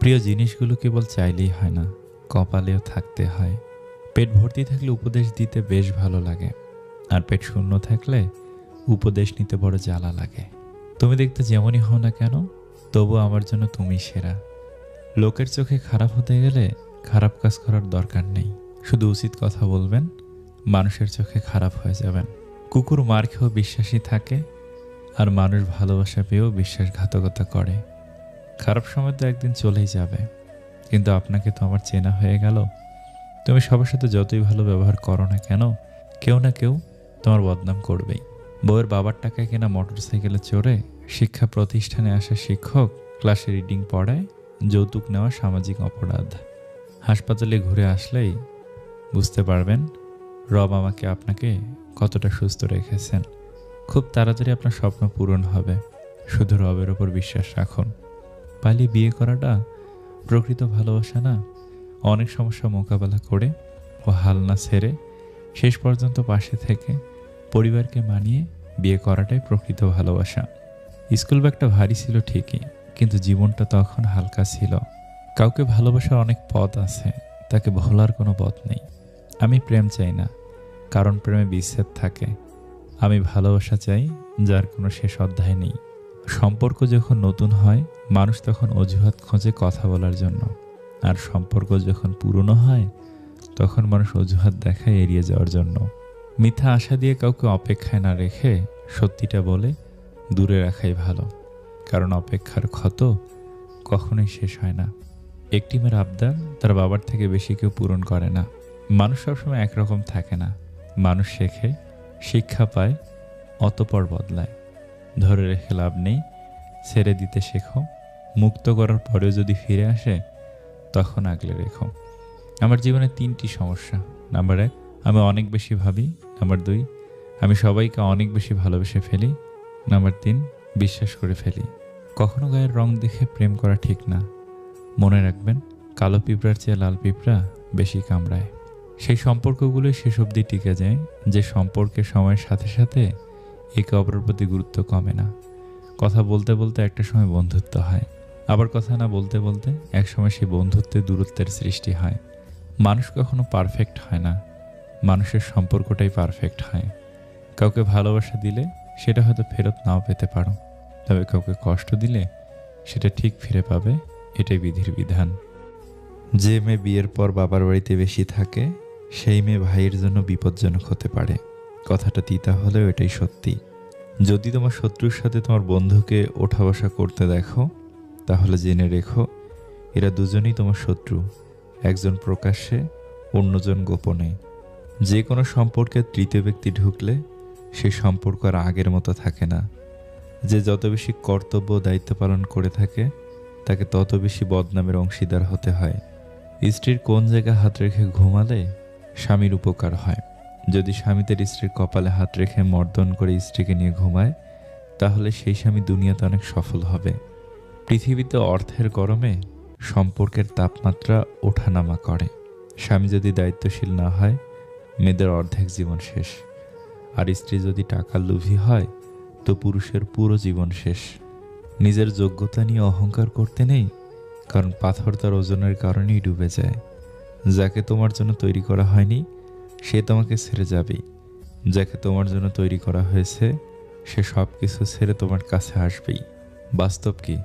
প্রিয় জিনিসগুলো কেবল চাইলেই হয় না, কপালেও থাকতে হয়। পেট ভর্তি থাকলে উপদেশ দিতে বেশ ভালো লাগে, আর পেট শূন্য থাকলে উপদেশ নিতে বড় জ্বালা লাগে। তুমি দেখতে যেমনই হও না কেন, তবু আমার জন্য তুমি সেরা। লোকের চোখে খারাপ হতে গেলে খারাপ কাজ করার দরকার নেই, শুধু উচিত কথা বলবেন, মানুষের চোখে খারাপ হয়ে যাবেন। কুকুর মার খেয়েও বিশ্বাসী থাকে, আর মানুষ ভালোবাসা পেয়েও বিশ্বাসঘাতকতা করে। খারাপ সময় তো একদিন চলেই যাবে, কিন্তু আপনাকে তো আমার চেনা হয়ে গেল। তুমি সবার সাথে যতই ভালো ব্যবহার করো না কেন, কেউ না কেউ তোমার বদনাম করবেই। বউয়ের বাবার টাকায় কেনা মোটরসাইকেলে চড়ে শিক্ষা প্রতিষ্ঠানে আসা শিক্ষক ক্লাসে রিডিং পড়ায়, যৌতুক নেওয়া সামাজিক অপরাধ। হাসপাতালে ঘুরে আসলেই বুঝতে পারবেন রব আমাকে আপনাকে কতটা সুস্থ রেখেছেন। খুব তাড়াতাড়ি আপনার স্বপ্ন পূরণ হবে, শুধু রবের ওপর বিশ্বাস রাখুন। পালিয়ে বিয়ে করাটা প্রকৃত ভালোবাসা না। অনেক সমস্যা মোকাবেলা করে ও হাল না ছেড়ে শেষ পর্যন্ত পাশে থেকে পরিবারকে মানিয়ে বিয়ে করাটাই প্রকৃত ভালোবাসা। স্কুল ব্যাগটা ভারী ছিল ঠিকই, কিন্তু জীবনটা তখন হালকা ছিল। কাউকে ভালোবাসার অনেক পথ আছে, তাকে ভোলার কোনো পথ নেই। আমি প্রেম চাই না, কারণ প্রেমে বিচ্ছেদ থাকে। আমি ভালোবাসা চাই, যার কোনো শেষ অধ্যায় নেই। সম্পর্ক যখন নতুন হয়, মানুষ তখন অজুহাত খোঁজে কথা বলার জন্য, আর সম্পর্ক যখন পুরনো হয়, তখন মানুষ অজুহাত দেখায় এড়িয়ে যাওয়ার জন্য। মিথ্যা আশা দিয়ে কাউকে অপেক্ষায় না রেখে সত্যিটা বলে দূরে রাখাই ভালো, কারণ অপেক্ষার ক্ষত কখনোই শেষ হয় না। একটি মেয়ের আবদার তার বাবার থেকে বেশি কেউ পূরণ করে না। মানুষ সবসময় একরকম থাকে না, মানুষ শেখে, শিক্ষা পায়, অতপর বদলায়। ধরে রেখে লাভ নেই, ছেড়ে দিতে শেখো। মুক্ত করার পরেও যদি ফিরে আসে, তখন আগলে রেখো। আমার জীবনে 3টি সমস্যা। নাম্বার 1, আমি অনেক বেশি ভাবি। নাম্বার 2, আমি সবাইকে অনেক বেশি ভালোবেসে ফেলি। নাম্বার 3, বিশ্বাস করে ফেলি। কখনো গায়ের রং দেখে প্রেম করা ঠিক না। মনে রাখবেন, কালো পিঁপড়ার চেয়ে লাল পিঁপড়া বেশি কামড়ায়। সেই সম্পর্কগুলোই শেষ অবধি টিকে যায়, যে সম্পর্কের সময়ের সাথে সাথে একে অপরের প্রতি গুরুত্ব কমে না। কথা বলতে বলতে একটা সময় বন্ধুত্ব হয়, আবার কথা না বলতে বলতে একসময় সেই বন্ধুত্বে দূরত্বের সৃষ্টি হয়। মানুষ কখনো পারফেক্ট হয় না, মানুষের সম্পর্কটাই পারফেক্ট হয়। কাউকে ভালোবাসা দিলে সেটা হয়তো ফেরত নাও পেতে পারো, তবে কাউকে কষ্ট দিলে সেটা ঠিক ফিরে পাবে, এটাই বিধির বিধান। যে মেয়ে বিয়ের পর বাবার বাড়িতে বেশি থাকে, সেই মেয়ে ভাইয়ের জন্য বিপজ্জনক হতে পারে। কথাটা তিতা হলেও এটাই সত্যি। যদি তোমার শত্রুর সাথে তোমার বন্ধুকে ওঠা বসা করতে দেখো, তাহলে জেনে রেখো এরা দুজনেই তোমার শত্রু, একজন প্রকাশ্যে, অন্যজন গোপনে। যে কোনো সম্পর্কে তৃতীয় ব্যক্তি ঢুকলে সেই সম্পর্ক আর আগের মতো থাকে না। যে যত বেশি কর্তব্য দায়িত্ব পালন করে থাকে, তাকে তত বেশি বদনামের অংশীদার হতে হয়। স্ত্রীর কোন জায়গায় হাত রেখে ঘুমালে স্বামীর উপকার হয়। যদি স্বামী তার স্ত্রীর কপালে হাত রেখে মর্দন করে স্ত্রীকে নিয়ে ঘুমায়, তাহলে সেই স্বামী দুনিয়াতে অনেক সফল হবে। পৃথিবীতে অর্থের গরমে সম্পর্কের তাপমাত্রা ওঠানামা করে। স্বামী যদি দায়িত্বশীল না হয়, মেয়েদের অর্ধেক জীবন শেষ। আর স্ত্রী যদি টাকার লোভী হয়, তো পুরুষের পুরো জীবন শেষ। নিজের যোগ্যতা নিয়ে অহংকার করতে নেই, কারণ পাথর তার ওজনের কারণেই ডুবে যায়। যাকে তোমার জন্য তৈরি করা হয়নি, সে তোমাকে ছেড়ে যাবেই। যাকে তোমার জন্য তৈরি করা হয়েছে, সে সব কিছু ছেড়ে তোমার কাছে আসবেই। বাস্তব কি?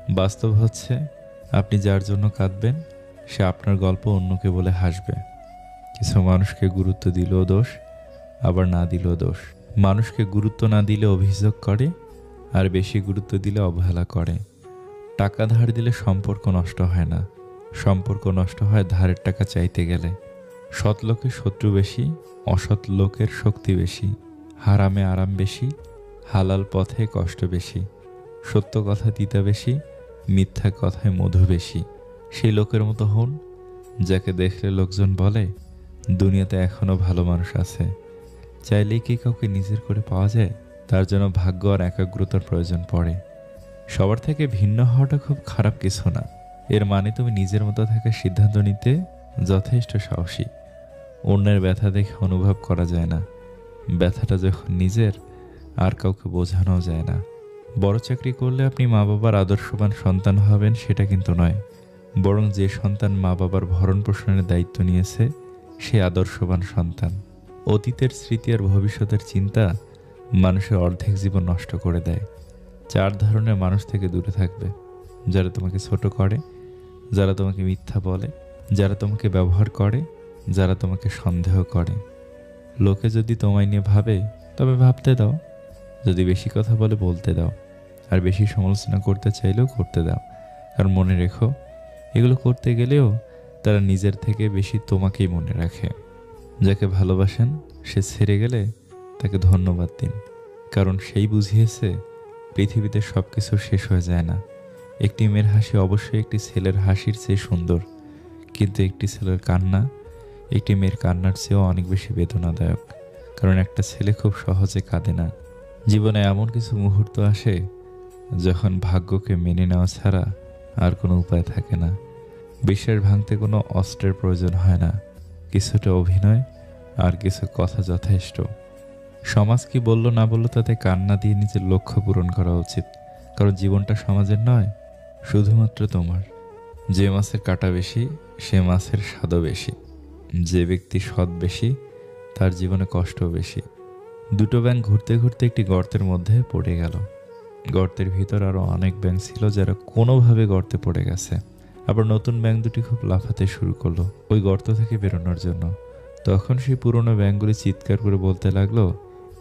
বাস্তব হচ্ছে, আপনি যার জন্য কাঁদবেন, সে আপনার গল্প অন্যকে বলে হাসবে। কিছু মানুষকে গুরুত্ব দিলেও দোষ, আবার না দিলেও দোষ। মানুষকে গুরুত্ব না দিলে অভিযোগ করে, আর বেশি গুরুত্ব দিলে অবহেলা করে। টাকা ধার দিলে সম্পর্ক নষ্ট হয় না, সম্পর্ক নষ্ট হয় ধারের টাকা চাইতে গেলে। সৎ লোকের শত্রু বেশি, অসৎ লোকের শক্তি বেশি। হারামে আরাম বেশি, হালাল পথে কষ্ট বেশি। সত্য কথা তিতা বেশি, মিথ্যা কথায় মধু বেশি। সেই লোকের মতো হন, যাকে দেখলে লোকজন বলে দুনিয়াতে এখনো ভালো মানুষ আছে। চাইলেই কি কাউকে নিজের করে পাওয়া যায়? তার জন্য ভাগ্য আর একাগ্রতার প্রয়োজন পড়ে। সবার থেকে ভিন্ন হওয়াটা খুব খারাপ কিছু না, এর মানে তুমি নিজের মতো থাকার সিদ্ধান্ত নিতে যথেষ্ট সাহসী। অন্যের ব্যথা দেখে অনুভব করা যায় না, ব্যথাটা যখন নিজের, আর কাউকে বোঝানো যায় না। বড় চাকরি করলে আপনি মা বাবার আদর্শবান সন্তান হবেন সেটা কিন্তু নয়। বরং যে সন্তান মা বাবার ভরণ পোষণের দায়িত্ব নিয়েছে সে আদর্শবান সন্তান। অতীতের স্মৃতি আর ভবিষ্যতের চিন্তা মানুষের অর্ধেক জীবন নষ্ট করে দেয়। 4 ধরনের মানুষ থেকে দূরে থাকবে: যারা তোমাকে ছোট করে, যারা তোমাকে মিথ্যা বলে, যারা তোমাকে ব্যবহার করে, যারা তোমাকে সন্দেহ করে। লোকে যদি তোমায় নিয়ে ভাবে তবে ভাবতে দাও, যদি বেশি কথা বলে বলতে দাও, আর বেশি সমালোচনা করতে চাইলেও করতে দাও। কারণ মনে রেখো, এগুলো করতে গেলেও তারা নিজের থেকে বেশি তোমাকেই মনে রাখে। যাকে ভালোবাসেন সে ছেড়ে গেলে তাকে ধন্যবাদ দিন, কারণ সেই বুঝিয়েছে পৃথিবীতে সব কিছু শেষ হয়ে যায় না। একটি মেয়ের হাসি অবশ্যই একটি ছেলের হাসির চেয়ে সুন্দর, কিন্তু একটি ছেলের কান্না একটি মেয়ের কান্নার চেয়েও অনেক বেশি বেদনাদায়ক। কারণ একটা ছেলে খুব সহজে কাঁদে না। জীবনে এমন কিছু মুহূর্ত আসে যখন ভাগ্যকে মেনে নেওয়া ছাড়া আর কোনো উপায় থাকে না। বিশ্বাস ভাঙতে কোনো অস্ত্রের প্রয়োজন হয় না, কিছুটা অভিনয় আর কিছু কথা যথেষ্ট। সমাজ কি বলল না বলল তাতে কান্না দিয়ে নিজের লক্ষ্য পূরণ করা উচিত, কারণ জীবনটা সমাজের নয়, শুধুমাত্র তোমার। যে মাছের কাঁটা বেশি সে মাছের স্বাদও বেশি। যে ব্যক্তি সৎ বেশি তার জীবনে কষ্টও বেশি। দুটো ব্যাঙ ঘুরতে ঘুরতে একটি গর্তের মধ্যে পড়ে গেল। গর্তের ভিতর আরো অনেক ব্যাঙ ছিল যারা কোনোভাবে গর্তে পড়ে গেছে। আবার নতুন ব্যাঙ দুটি খুব লাফাতে শুরু করলো ওই গর্ত থেকে বেরোনোর জন্য। তখন সেই পুরনো ব্যাঙগুলি চিৎকার করে বলতে লাগলো,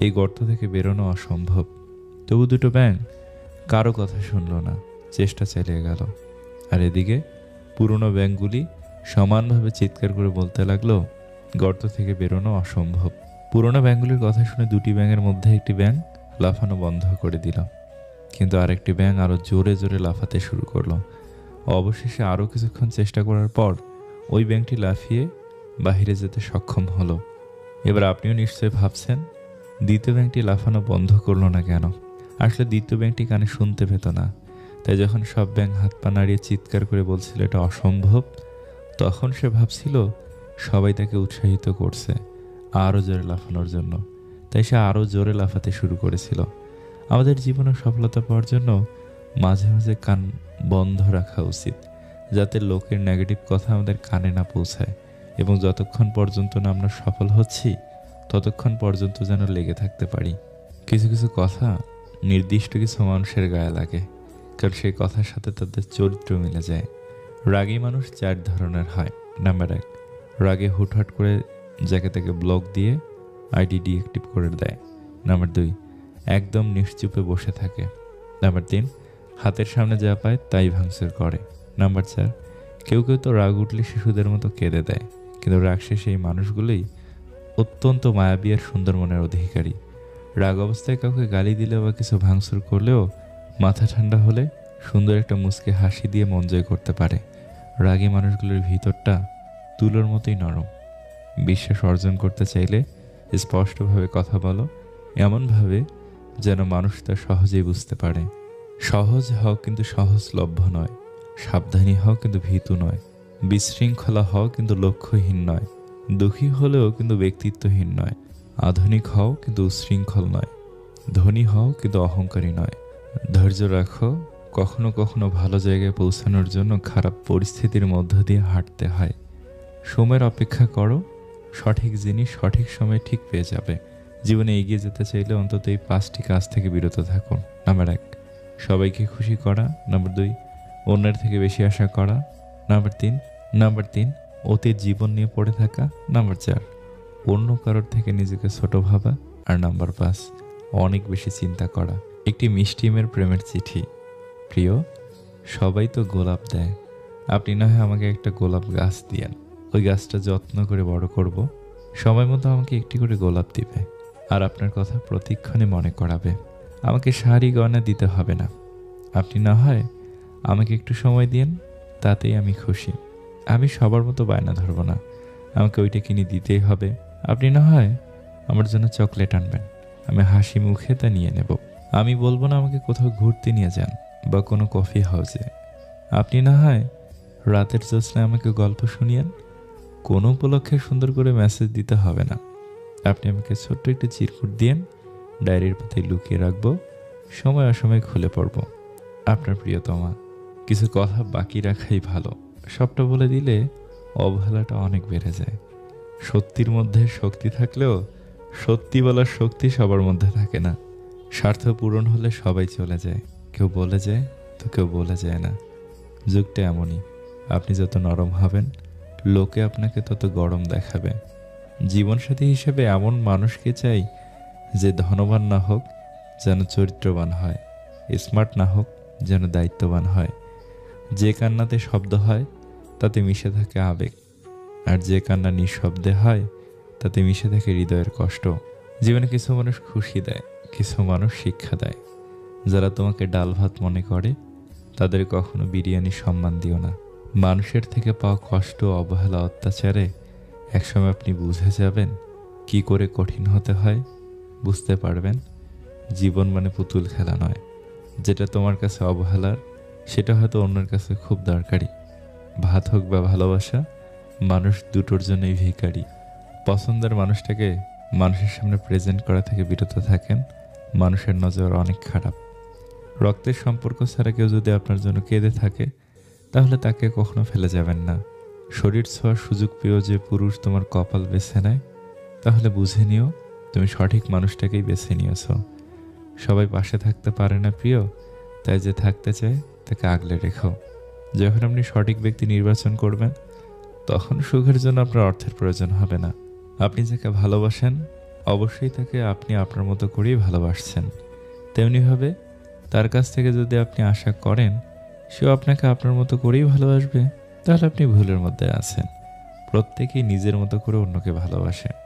এই গর্ত থেকে বেরোনো অসম্ভব। তবু দুটো ব্যাঙ কারো কথা শুনলো না, চেষ্টা চালিয়ে গেল। আর এদিকে পুরনো ব্যাঙগুলি সমানভাবে চিৎকার করে বলতে লাগলো, গর্ত থেকে বেরোনো অসম্ভব। পুরনো ব্যাঙগুলির কথা শুনে দুটি ব্যাঙের মধ্যে একটি ব্যাঙ লাফানো বন্ধ করে দিল, কিন্তু আরেকটি ব্যাঙ আরো জোরে জোরে লাফাতে শুরু করলো। অবশেষে আরো কিছুক্ষণ চেষ্টা করার পর ওই ব্যাঙটি লাফিয়ে বাহিরে যেতে সক্ষম হলো। এবার আপনিও নিশ্চয়ই ভাবছেন, দ্বিতীয় ব্যাঙটি লাফানো বন্ধ করলো না কেন? আসলে দ্বিতীয় ব্যাঙটি কানে শুনতে পেত না। তাই যখন সব ব্যাঙ হাত পা নাড়িয়ে চিৎকার করে বলছিল এটা অসম্ভব, তখন সে ভাবছিল সবাই তাকে উৎসাহিত করছে আরও জোরে লাফানোর জন্য। তাই সে আরও জোরে লাফাতে শুরু করেছিল। আমাদের জীবনে সফলতা পাওয়ার জন্য মাঝে মাঝে কান বন্ধ রাখা উচিত, যাতে লোকের নেগেটিভ কথা আমাদের কানে না পৌঁছায়, এবং যতক্ষণ পর্যন্ত না আমরা সফল হচ্ছি ততক্ষণ পর্যন্ত যেন লেগে থাকতে পারি। কিছু কিছু কথা নির্দিষ্ট কিছু মানুষের গায়ে লাগে, কারণ সেই কথার সাথে তাদের চরিত্র মিলে যায়। রাগী মানুষ 4 ধরনের হয়। নাম্বার 1, রাগে হুটহাট করে যাকে তাকে ব্লক দিয়ে আইডি ডিঅ্যাক্টিভ করে দেয়। নাম্বার 2, একদম নিশ্চুপে বসে থাকে। নাম্বার 3, হাতের সামনে যা পায় তাই ভাঙচুর করে। নাম্বার 4, কেউ কেউ তো রাগ উঠলে শিশুদের মতো কেঁদে দেয়, কিন্তু রাগ শেষে এই মানুষগুলোই অত্যন্ত মায়াবী আর সুন্দর মনের অধিকারী। রাগ অবস্থায় কাউকে গালি দিলে বা কিছু ভাঙচুর করলেও মাথা ঠান্ডা হলে সুন্দর একটা মুচকে হাসি দিয়ে মন জয় করতে পারে। রাগী মানুষগুলোর ভিতরটা তুলোর মতোই নরম। বিশ্বাস অর্জন করতে চাইলে স্পষ্টভাবে কথা বলো, এমনভাবে যেন মানুষ তা সহজেই বুঝতে পারে। সহজ হও কিন্তু সহজলভ্য নয়, সাবধানী হও কিন্তু ভীতু নয়, বিশৃঙ্খলা হও কিন্তু লক্ষ্যহীন নয়, দুঃখী হলেও কিন্তু ব্যক্তিত্বহীন নয়, আধুনিক হও কিন্তু উচ্ছৃঙ্খল নয়, ধনী হও কিন্তু অহংকারী নয়। ধৈর্য রাখো, কখনো কখনো ভালো জায়গায় পৌঁছানোর জন্য খারাপ পরিস্থিতির মধ্য দিয়ে হাঁটতে হয়। সময়ের অপেক্ষা করো, সঠিক জিনিস সঠিক সময়ে ঠিক পেয়ে যাবে। জীবনে এগিয়ে যেতে চাইলে অন্তত এই 5টি কাজ থেকে বিরত থাকুন। নাম্বার 1, সবাইকে খুশি করা। নাম্বার 2, অন্যের থেকে বেশি আশা করা। নাম্বার 3, অতীত জীবন নিয়ে পড়ে থাকা। নাম্বার 4, অন্য কারোর থেকে নিজেকে ছোট ভাবা। আর নাম্বার 5, অনেক বেশি চিন্তা করা। একটি মিষ্টি মেয়ের প্রেমের চিঠি। প্রিয়, সবাই তো গোলাপ দেয়, আপনি না হয় আমাকে একটা গোলাপ গাছ দিয়েন। ওই গাছটা যত্ন করে বড় করব, সময় মতো আমাকে একটি করে গোলাপ দিবে, আর আপনার কথা প্রতিক্ষণে মনে করাবে। আমাকে শাড়ি গয়না দিতে হবে না, আপনি না হয় আমাকে একটু সময় দিন, তাতেই আমি খুশি। আমি সবার মতো বায়না ধরব না, আমাকে ওইটা কিনে দিতেই হবে। আপনি না হয় আমার জন্য চকলেট আনবেন, আমি হাসি মুখে তা নিয়ে নেব। আমি বলবো না আমাকে কোথাও ঘুরতে নিয়ে যান বা কোনো কফি হাউসে। আপনি না হয় রাতের জ্যোৎস্নায় আমাকে গল্প শুনিয়েন, কোনো উপলক্ষে সুন্দর করে মেসেজ দিতে হবে না। আপনি আমাকে ছোট্ট একটি চিরকুট দিয়েন, ডায়েরির পাতায় লুকিয়ে রাখবো, সময় অসময় খুলে পড়ব। আপনার প্রিয়তমা। কিছু কথা বাকি রাখাই ভালো, সবটা বলে দিলে অবহেলাটা অনেক বেড়ে যায়। সত্যির মধ্যে শক্তি থাকলেও সত্যি বলার শক্তি সবার মধ্যে থাকে না। স্বার্থ পূরণ হলে সবাই চলে যায়, কেউ বলে যায় তো কেউ বলে যায় না। যুগটা এমনই, আপনি যত নরম হবেন লোকে আপনাকে তত গরম দেখাবে। জীবনসাথী হিসেবে এমন মানুষকে চাই যে ধনবান না হোক, যেন চরিত্রবান হয়, স্মার্ট না হোক, যেন দায়িত্ববান হয়। যে কান্নাতে শব্দ হয় তাতে মিশে থাকে আবেগ, আর যে কান্না নিঃশব্দে হয় তাতে মিশে থাকে হৃদয়ের কষ্ট। জীবনে কিছু মানুষ খুশি দেয়, কিছু মানুষ শিক্ষা দেয়। যারা তোমাকে ডাল ভাত মনে করে তাদের কখনো বিরিয়ানি সম্মান দিও না। মানুষের থেকে পাওয়া কষ্ট, অবহেলা, অত্যাচারে একসময় আপনি বুঝে যাবেন কি করে কঠিন হতে হয়। বুঝতে পারবেন জীবন মানে পুতুল খেলা নয়। যেটা তোমার কাছে অবহেলার সেটা হয়তো অন্যের কাছে খুব দরকারি। ভাত হোক বা ভালোবাসা, মানুষ দুটোর জন্যই ভিখারি। পছন্দের মানুষটাকে মানুষের সামনে প্রেজেন্ট করা থেকে বিরত থাকেন, মানুষের নজর অনেক খারাপ। রক্তের সম্পর্ক ছাড়া কেউ যদি আপনার জন্য কেঁদে থাকে তাহলে তাকে কখনো ফেলে যাবেন না। শরীর ছোঁয়ার সুযোগ পেয়েও যে পুরুষ তোমার কপাল বেছে নেয় তাহলে বুঝে নিও তুমি সঠিক মানুষটাকেই বেছে নিয়েছ। সবাই পাশে থাকতে পারে না প্রিয়, তাই যে থাকতে চায় তাকে আগলে রেখো। যখন আপনি সঠিক ব্যক্তি নির্বাচন করবেন তখন সুখের জন্য আপনার অর্থের প্রয়োজন হবে না। আপনি যাকে ভালোবাসেন অবশ্যই তাকে আপনি আপনার মতো করেই ভালোবাসছেন। তেমনিভাবে তার কাছ থেকে যদি আপনি আশা করেন সেও আপনাকে আপনার মতো করেই ভালোবাসবে, তাহলে আপনি ভুলের মধ্যে আছেন। প্রত্যেকেই নিজের মতো করে অন্যকে ভালোবাসে।